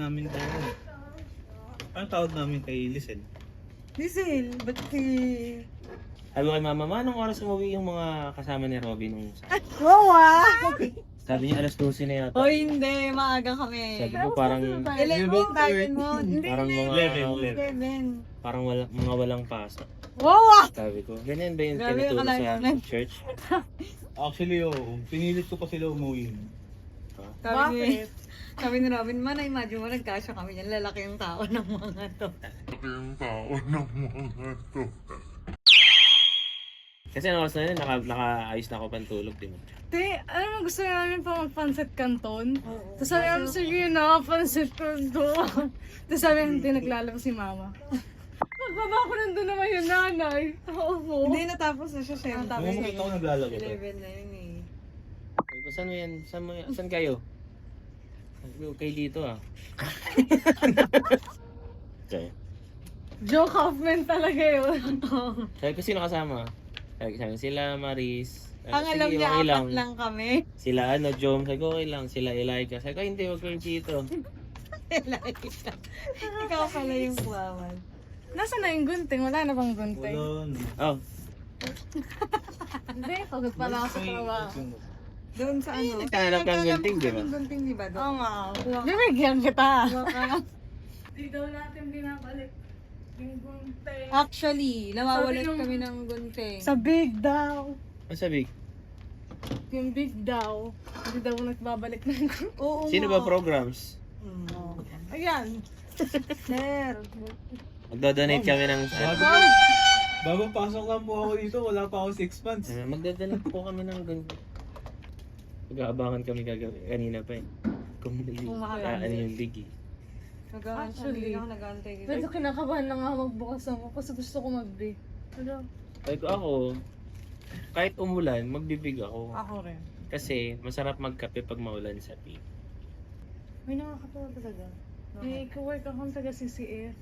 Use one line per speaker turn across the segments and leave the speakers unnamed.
namin kay Anong tawag namin kay Lisel?
Lizel, ba't si...
Sabi ko kay mama, anong oras umuwi yung mga kasama ni Robin nung
Wow ah!
Sabi niya alas 12 na yata.
O hindi, maaga kami.
Sabi ko parang
11 mo. Hindi,
parang mga
11.
parang mga walang pasok.
Wow ah!
Sabi ko, ganyan ba yung
Grabe
tinuturo
yung
sa
kalayanan.
church?
Actually, pinilit ko pa sila umuwi.
Sabi ni Robin, na-imagine mo, nagkasya kami yan. Lalaki yung tao ng mga to.
Kasi ang oras na yun, nakaayos na ako pantulog, di ba?
Te, alam mo, gusto namin pa mag-pancit canton. Tapos sabi namin, sige na, pancit canton. Tapos sabi namin, naglalabas si mama. Magbaba ko nandun naman yung nanay. Oo mo.
Hindi, natapos na siya siya.
Kung makita ko naglalaro to.
11 na yun eh.
Sabi ko, saan mo yan? Saan kayo? Sabi ko, kayo dito ah. Okay.
Joke Hoffman talaga yun.
Sabi ko, sino kasama? Sabi ko, sila Maris. Sabi ko,
Ang alam
sige,
niya,
okay
apat lang kami.
Sila Jom. Sabi ko, okay lang. Sila Elijah. Sabi ko, hindi, wag kayo dito.
Ikaw pala yung kuwawan.
Nasaan na yung gunting? Wala na bang gunting?
Oh,
Hindi, pagod pala ako sa trabaho.
Doon sa ano?
nagkahanap kang gunting, di ba?
Yung gunting, di ba?
Oo nga. Bibigyan kita.
Baka.
Hindi daw natin binabalik yung gunting.
Actually, nawawalan
Sabi nung-
kami ng gunting.
Sa big daw.
Ang sabi,
Yung big daw. Hindi daw nagbabalik na yung gunting.
Oo
sino
nga.
ba programs?
Ayan.
Sir.
Magdodonate kami ng...
Bagong pasok lang po ako dito, wala pa ako 6 months.
Magdodonate po kami ng ganito. Mag-aabangan kami kanina pa eh. Kung ano yung big eh.
Actually, ako nag-aantay dito.
Pero kinakabahan na nga magbukas ako kasi gusto ko mag-bake. Ano?
Sabi ko ako, kahit umulan, magbibig ako.
Ako rin.
Kasi masarap magkape pag maulan sa pig.
May nakakatawa talaga. May ka-work akong taga-CCF.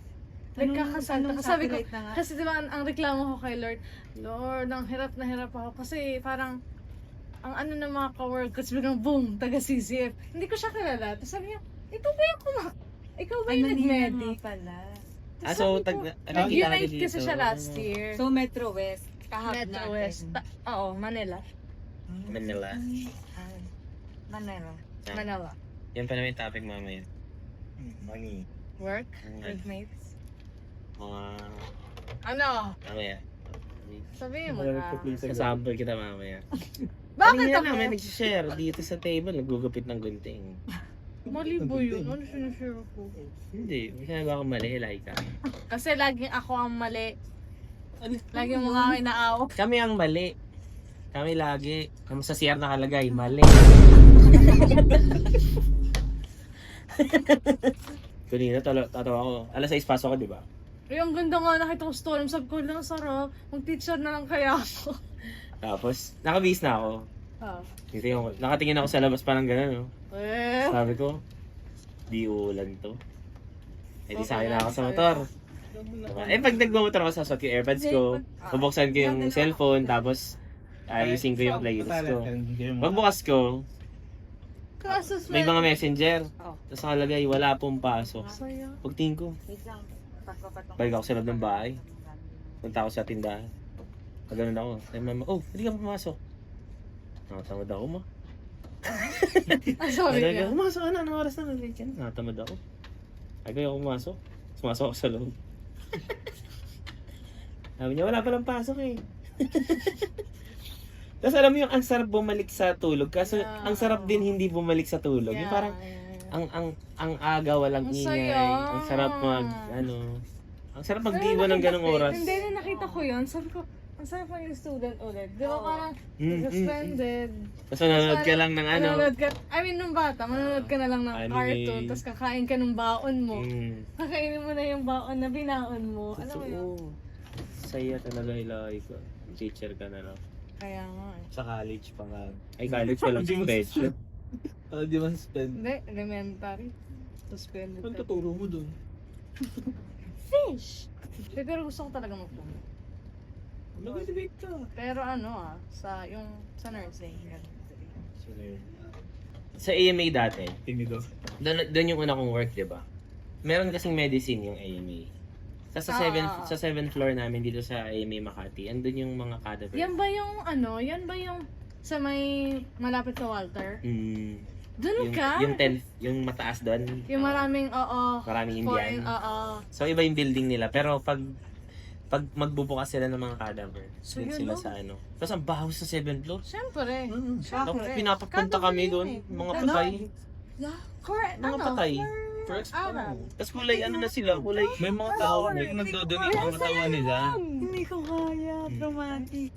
Anong
Nagkakasal. Sabi ko,
satellite na nga?
kasi diba ang reklamo ko kay Lord, Lord, ang hirap na hirap ako. Kasi parang, ang ano ng mga ka-work, kasi biglang boom, taga-CCF. Hindi ko siya kilala. Tapos sabi niya, ikaw ba yung ikaw ba yung nag-medic?
pala.
So,
Nag-unite kasi siya last year.
So, Metro West. Kahap
Metro West. Oo, Manila.
Manila.
Manila.
Manila.
Yan pa naman yung topic mamaya.
Money.
Work
Ang
with mates.
Mga...
Ano?
Mamaya.
Sabihin mo na.
Kasample kita mamaya.
Bakit
Kanina
ako?
namin nag-share dito sa table, nagugupit ng gunting.
Malibo yun. Ano sinashare ko?
Hindi, may ginagawa akong mali, Laika.
Kasi laging ako ang mali. Laging mga inaaw.
Kami ang mali. Kami lagi. Kami sa CR nakalagay, mali. Kanina tatawa ko. Alas 6 pasok ko, di ba?
Yung ganda nga nakita ko story. Sabi ko lang, sarap. Mag-teacher na lang kaya ako.
Tapos, nakabihis na ako. Nakatingin ako sa labas parang gano'n, no? Sabi ko, di ulan to. Eh di sakay na ako sa motor. Eh pag nagmamotor ako, sasot yung airpods ko, bubuksan ko yung cellphone, tapos ayusin ko yung playlist ko. Pagbukas ko, may mga messenger. Tapos nakalagay, wala pong pasok. Pagtingin ko,
Wait lang.
balik ako sa loob ng bahay. Punta ako sa tindahan. Pag ganun ako, ay mama, oh, hindi ka pumasok. Nakatamad ako, ma.
Sorry ka.
Pumasok ka na, anong oras na? Nakatamad ako. Ay, kaya ako pumasok. Pumasok ako sa loob. Sabi niya, wala palang pasok eh. Tapos alam mo yung ang sarap bumalik sa tulog. Kaso ang sarap din hindi bumalik sa tulog. Yung parang, ang aga, walang
Ang
ingay.
saya.
Ang sarap ang sarap magdiwa ng ganong oras.
Hindi na nakita ko yun. Sabi ko, ang sarap yung student ulit. Di ba parang suspended.
Tapos nanonood ka lang ng ano.
Nung bata, manonood ka na lang ng
Anime.
cartoon. Tapos kakain ka ng baon mo.
Mm.
Kakainin mo na yung baon na binaon mo. Alam mo yun?
Oo. Saya talaga ilagay ko. Teacher ka na lang.
Kaya nga eh.
Sa college pa nga.
Ay, college walang special.
Di ba suspend?
Hindi, elementary. Suspended.
Ano tuturo mo dun?
Fish! Pero gusto ko talaga magpunta.
Nag-debate ka.
Pero ano sa nursing.
Sino yun? sa AMA dati,
Timido.
doon yung una kong work, di ba? Meron kasing medicine yung AMA. Sa 7th floor namin dito sa AMA Makati, andun yung mga cadaver.
Yan ba yung yan ba yung sa may malapit sa Walter? Doon
Yung,
ka?
yung 10th, yung mataas doon.
Yung maraming,
Maraming
foreign,
Indian. So iba yung building nila, pero pag magbubukas sila ng mga cadaver,
So,
dun
yun,
sila
no?
sa ano. Tapos ang baho sa 7th floor.
Siyempre.
Tapos pinapapunta kami doon, mga patay.
Correct.
Mga patay.
First
Arab.
Tapos kulay ano na sila, kulay.
May mga tao na nagdodonate ng katawan nila.
Hindi ko kaya. Traumatic.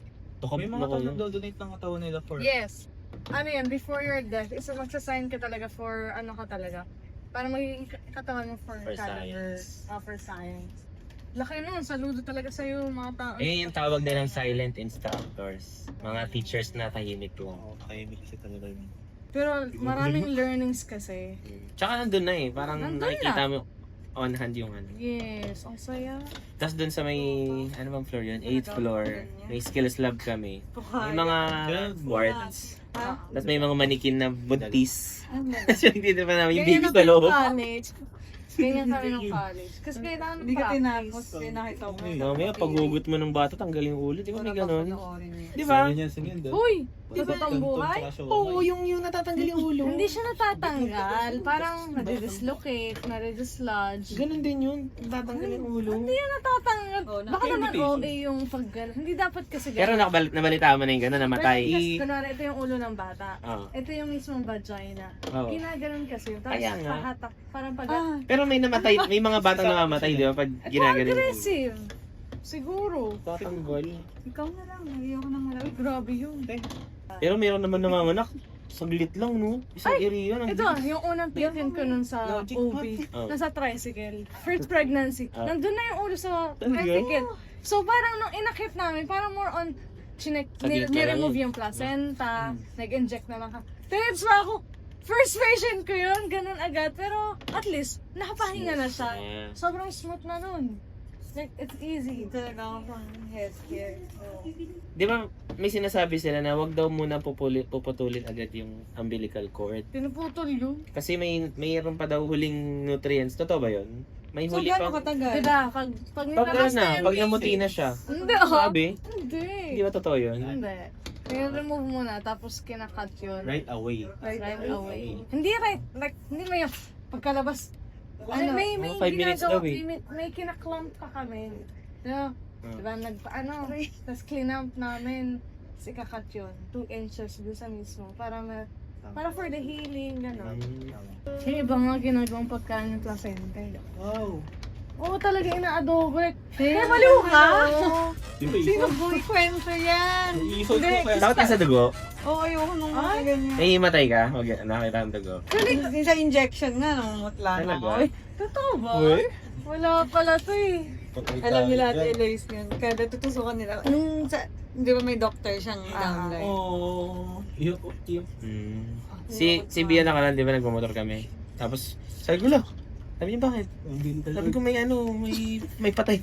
May mga tao nagdodonate ng katawan nila for...
Yes. Ano yan, before your death, isa magsasign ka talaga for, ano ka talaga, para magiging katawan mo for cadaver.
science.
For science. Laki nun, saludo talaga sa'yo mga tao.
Eh, yung tawag nilang silent instructors. Mga teachers na tahimik lang.
Oo, tahimik kasi talaga yun.
Pero maraming learnings kasi.
Tsaka nandun na eh. Parang
Nandun
nakikita mo on hand yung ano.
Yes, ang saya.
Tapos dun sa may, ano bang floor yun? 8th floor. May skills lab kami. May mga wards. Tapos may mga manikin na buntis. Kasi hindi na pa namin yung
Ganyan
baby
na
sa loob.
college. Ganyan kami ng college. Kasi kailangan
Hindi ka tinapos.
practice.
Pinakita ko.
Mamaya, pag-ugot mo ng bata, tanggalin yung ulo. Di ba may ganon? Di
Ba?
ba?
Sabi niya, sige doon.
Uy! Totoong buhay?
Oo, yung natatanggal yung ulo.
Hindi siya natatanggal. Parang nadidislocate, nadidislodge.
Ganon din yun. Natatanggal yung ulo.
Hindi yan natatanggal.
Oh,
Baka naman
limitation.
OA yung paggal. Hindi dapat kasi
Pero nabalita mo na yung ganon, namatay.
Kasi, kunwari, ito yung ulo ng bata.
Oo.
Ito yung mismong vagina.
Oo.
Ginaganon kasi. Tapos
Kaya nga.
pahatak. Parang pag...
Pero may namatay, may mga batang namamatay, di ba? Pag ginaganon yung ulo.
aggressive. Siguro.
Tatanggol.
Ikaw na lang. Hindi ako nang malawit.
Grabe yun.
Pero meron naman nanganganak. Saglit lang, no? Isang area.
Ito, yung unang pitin ko nun sa OB.
Oh.
Nasa tricycle. First pregnancy.
Oh.
Nandun na yung ulo sa
Talaga?
tricycle. So parang nung inakit namin, parang more on,
Saglit na lang
ni-remove
yun.
yung placenta, nag-inject na lang ka. Tips pa ako, first patient ko yun, ganun agad. Pero at least, nakapahinga na siya.
Yeah.
Sobrang smooth na nun. Like, it's easy.
Talaga ako pang healthcare. So,
Di ba, may sinasabi sila na wag daw muna puputulin agad yung umbilical cord.
Pinuputol yun.
Kasi mayroon pa daw huling nutrients. Totoo ba yun? May
so
huli
gano'ng
pa.
katagal?
Diba? Pag
Pag
nilabas
na,
yung
pag
baby.
namuti na siya.
Hindi, oh.
Sabi?
Hindi.
Hindi ba totoo yun?
Hindi. I-remove muna, tapos kinakat yun.
Right away.
Right away. Hindi right, like, hindi may pagkalabas.
Ano?
May
Mga 5 minutes daw eh.
may kinaklamp pa kami. Diba? Diba, tapos clean up namin. Tapos ikakat yun. 2 inches doon sa mismo. Para for the healing, gano'n. Yung iba nga ginagawang pagkain ng placenta.
Wow.
Oo, talaga ina-adobo. Kaya maliw ka?
Di ba
Sino
isa?
po ikwento yan?
Iisot ko kaya.
Dapat ka sa dugo?
Oo, ayoko nung mga ganyan.
Nahimatay ka? Huwag nakita ang dugo.
Yung sa injection nga, namumutla na ako.
Talaga?
Totoo ba?
Uy.
Wala pala to eh.
Patay
Alam
tayo
nila
dyan.
Ate Eloise yun. Kaya tutusukan nila. Nung sa, di ba may doctor siyang downline?
Oh. Yung.
Si Bia na kanan, di ba nagmamotor kami? Tapos, sabi ko lang, sabi niya bakit? Sabi ko may patay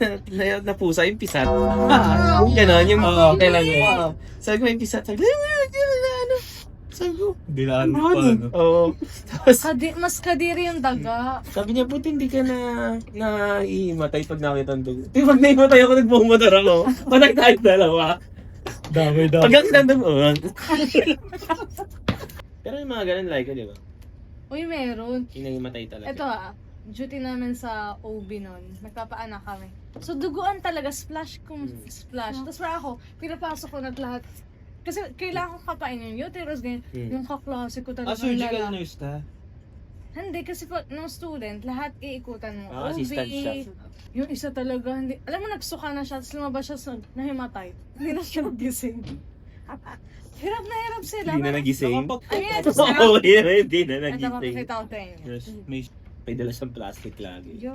na pusa, yung pisat. Ganon, yung kailan mo. Sabi ko may pisat. Sabi ko, ano? Sabi ko,
Dilaan mo pa, no?
oo. Tapos,
Mas kadiri yung daga.
sabi niya, buti hindi ka na ihimatay pag nakita ang dugo. Di pag naimatay ako, nagbumotor ako. Patay tayo dalawa.
Damay.
Pag ang nandun, pero yung mga ganun like, di ba?
Uy, meron.
Yung naimatay talaga.
Ito duty namin sa OB nun. Nagpapaanak kami. So, duguan talaga. Splash kung splash. Tapos para ako, pinapasok ko na lahat. Kasi kailangan ko kapain yung uterus, ganyan. Yung kaklase ko talaga.
Surgical nurse ka?
Hindi, kasi pag nung student, lahat iikutan mo. OB,
assistant siya.
yung isa talaga, hindi. Alam mo, nagsuka na siya, tapos lumabas siya sa nahimatay. Hindi na siya nagising. Hirap na hirap sila.
Hindi na nagising.
Ayan,
Oo, hindi na
ito
nagising.
papakita ko sa inyo.
Yes. May
May dala siyang plastic lagi.
Yo.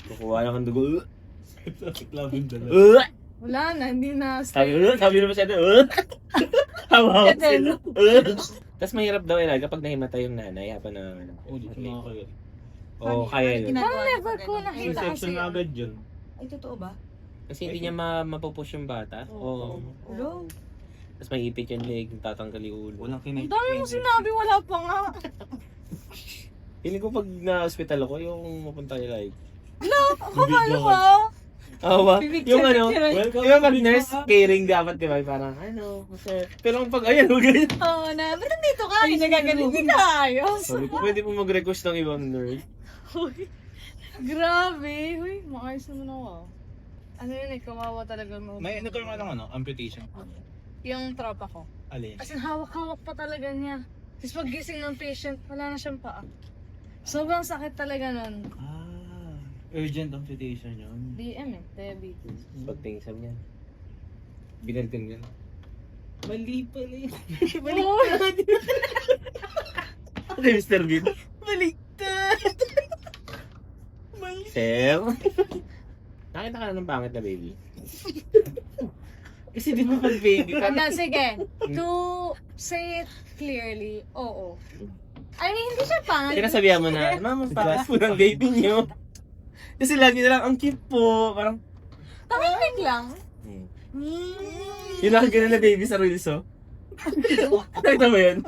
Kukuha na kang dugo.
plastic lang yung dala.
Wala na, hindi na.
Sabi naman siya, hawa sila. Tapos mahirap daw yun kapag nahimatay yung nanay, habang na
Oh, di ko nakakaya.
Oo, kaya yun.
Parang never ko nakita
C-section
kasi.
na agad yun.
Ay, totoo ba?
Kasi hindi niya mapupush yung bata. Oo.
Hello?
Tapos may ipit yung leg, tatanggal yung ulo.
Walang
Ang
kinay.
dami mo sinabi, wala pa nga.
Feeling ko pag na-hospital ako, yung mapunta nila like,
Kapalo ka.
ba? Yung ano,
Welcome.
yung pag nurse, caring dapat, di ba? Parang, ano, sir. Pero pag, ayan, ganyan.
Oo na, ba't nandito ka?
Ay, nagagaling din ayos.
Sabi ko, pwede po mag-request ng ibang nurse.
Grabe. Uy, maayos naman ako. Ano yun eh, kawawa talaga mo.
May nagkaroon ka ng ano, amputation.
Yung tropa ko.
Alin?
As in, hawak-hawak pa talaga niya. Tapos pag gising ng patient, wala na siyang paa. Sobrang sakit talaga nun.
Ah, urgent amputation yun.
DM eh, diabetes.
Pagtingin sa niya. Binalkan ka.
Mali pala yun.
Uy!
Ano yung Mr. Bean?
Baliktad!
Sir? Nakita ka na ng pangit na baby? Kasi di ba pag baby ka?
Ano, sige. To say it clearly, oo. I mean, hindi siya pangit.
Sinasabihan mo na, mama, pakas po ng baby niyo. Kasi lagi na lang, ang cute po. Parang,
Tahimik lang.
yung laki na baby sa reels, oh. Nakita mo yun?